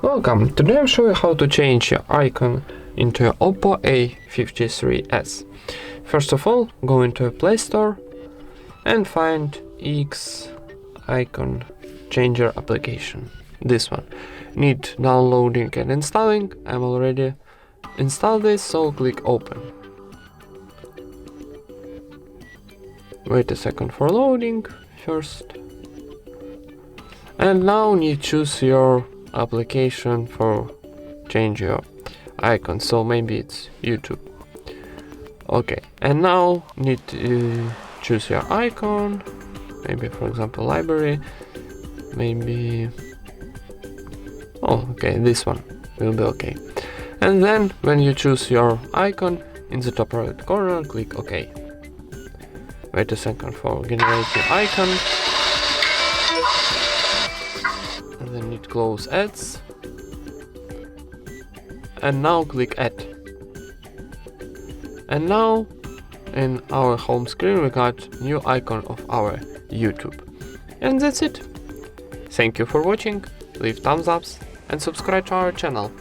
Welcome, today I'll show you how to change your icon into your Oppo A53s. First of all, go into Play Store and find X icon changer application. This one. Need downloading and installing. I'm already installed this, so click open. Wait a second for loading first. And now you choose your application for change your icon, so maybe it's YouTube. Okay, and now need to choose your icon, maybe for example library, maybe okay, this one will be okay. And then when you choose your icon, in the top right corner click OK. Wait a second for generate your icon. And then need close ads. And now click add. And now in our home screen we got new icon of our YouTube. And that's it. Thank you for watching, leave thumbs ups and subscribe to our channel.